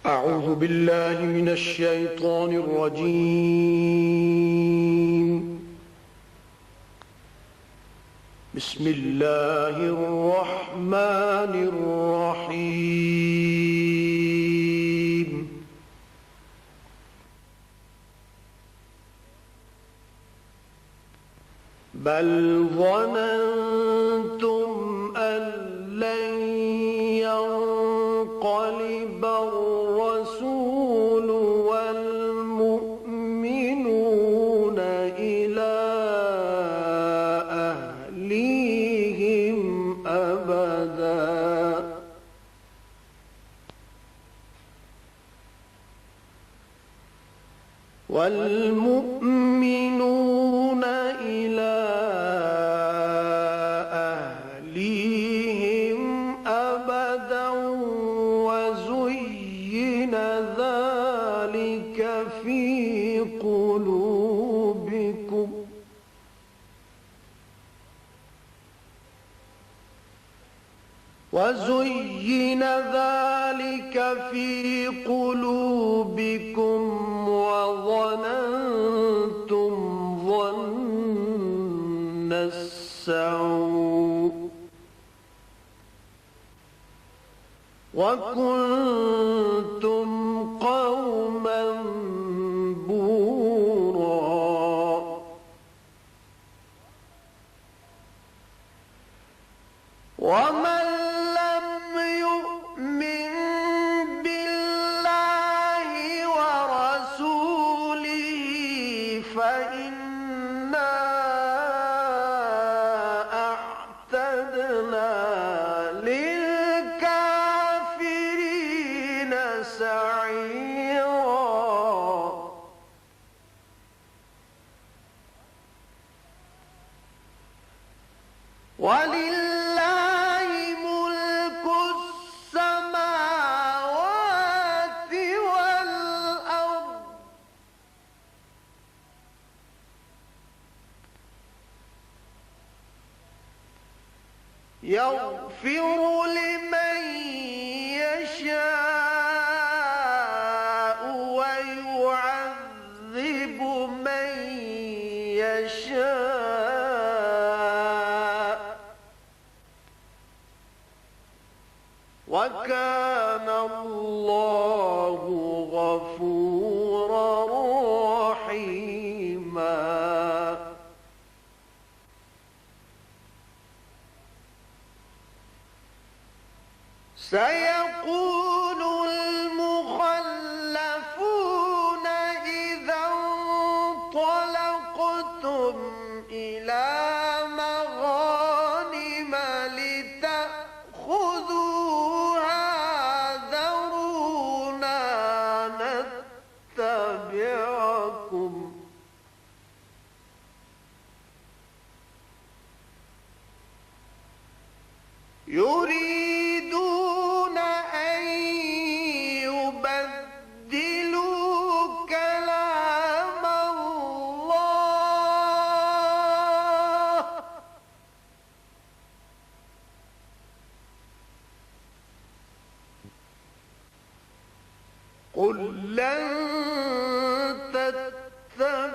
أعوذ بالله من الشيطان الرجيم. بسم الله الرحمن الرحيم. بل ظننتم أن لن ينقلب الرسول والمؤمنون إلى أهليهم أبدا والمؤمنون إلى أهليهم أبدا وزين ذلك في قلوبكم وظننتم ظن السوء وكنتم قوما بورا ومن لم يؤمن بالله ورسوله فإنا أعتدنا للكافرين سعيرا ولله ملك السماوات والأرض يغفر لمن يشاء ويعذب من يشاء وكان الله غفورا رحيما. سيقول المخلفون إذا انطلقتم إلى مغانم لتأخذوها ذرونا نتبعكم يريدون أن يبدلوا كلام الله قل لن تتبعونا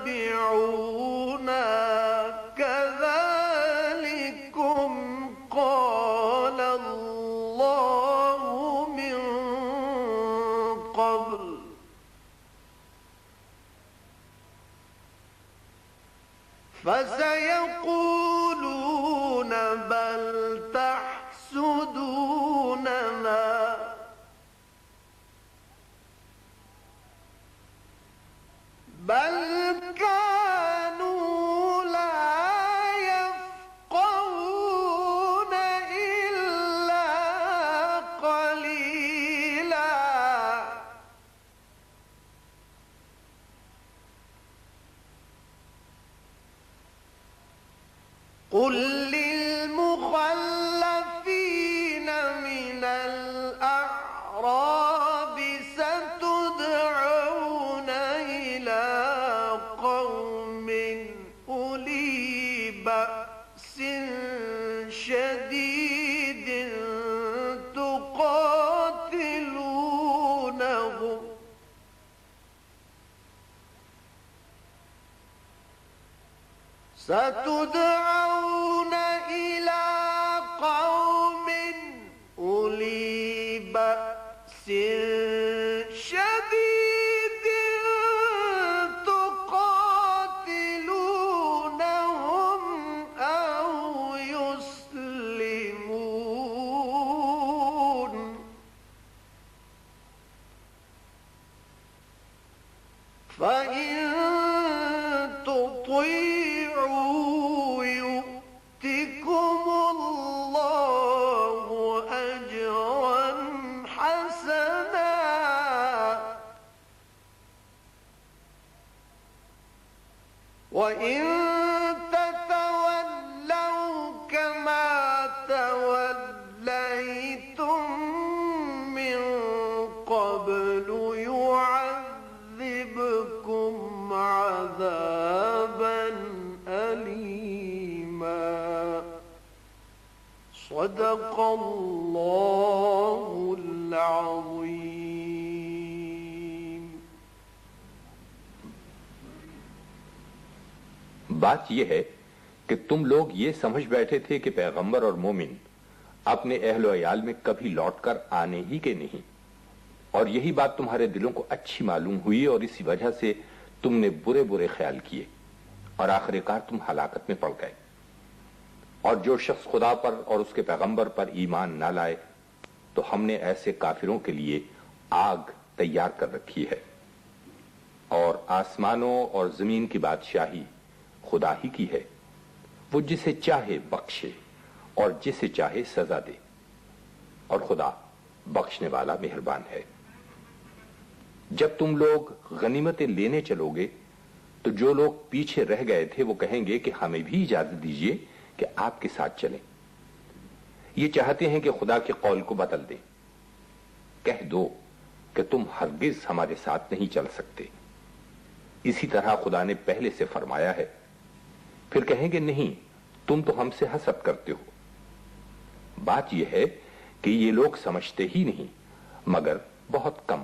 كذلكم قال الله من قبل فسيقولون بل تحسدوننا بل كانوا لا يفقهون إلا قليلا قل للمخلفين من الأعراب ستدعون إلى قوم أولي بأس شديد تقاتلونهم ستدعون إلى قوم أولي بأس شديد تقاتلونهم أو يسلمون فإن تطيعوا يؤتكم الله أجرا حسنا وإن تتولوا كما توليتم من قبل يعذبكم عذابا أليما صدق الله العظيم. بات یہ ہے کہ تم لوگ یہ سمجھ بیٹھے تھے کہ پیغمبر اور مومن اپنے اہل و عیال میں کبھی لوٹ کر آنے ہی کے نہیں، اور یہی بات تمہارے دلوں کو اچھی معلوم ہوئی اور اسی وجہ سے تم نے برے برے خیال کیے اور آخر کار تم ہلاکت میں پڑ گئے. اور جو شخص خدا پر اور اس کے پیغمبر پر ایمان نہ لائے تو ہم نے ایسے کافروں کے لیے آگ تیار کر رکھی ہے. اور آسمانوں اور زمین کی بادشاہی خدا ہی کی ہے، وہ جسے چاہے بخشے اور جسے چاہے سزا دے، اور خدا بخشنے والا مہربان ہے. جب تم لوگ غنیمتیں لینے چلو گے تو جو لوگ پیچھے رہ گئے تھے وہ کہیں گے کہ ہمیں بھی اجازت دیجیے کہ آپ کے ساتھ چلیں. یہ چاہتے ہیں کہ خدا کے قول کو بدل دیں. کہہ دو کہ تم ہرگز ہمارے ساتھ نہیں چل سکتے، اسی طرح خدا نے پہلے سے فرمایا ہے. پھر کہیں گے نہیں، تم تو ہم سے حسد کرتے ہو. بات یہ ہے کہ یہ لوگ سمجھتے ہی نہیں مگر بہت کم.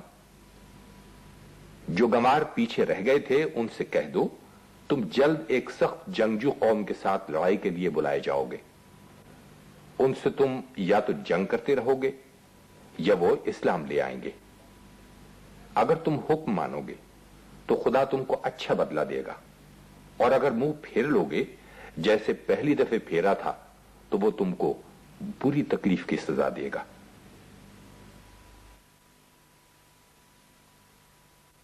جو گمار پیچھے رہ گئے تھے ان سے کہہ دو تم جلد ایک سخت جنگجو قوم کے ساتھ لڑائی کے لیے بلائے جاؤ گے. ان سے تم یا تو جنگ کرتے رہو گے یا وہ اسلام لے آئیں گے. اگر تم حکم مانو گے تو خدا تم کو اچھا بدلہ دے گا، اور اگر منہ پھیر لو گے جیسے پہلی دفعہ پھیرا تھا تو وہ تم کو بری تکلیف کی سزا دے گا.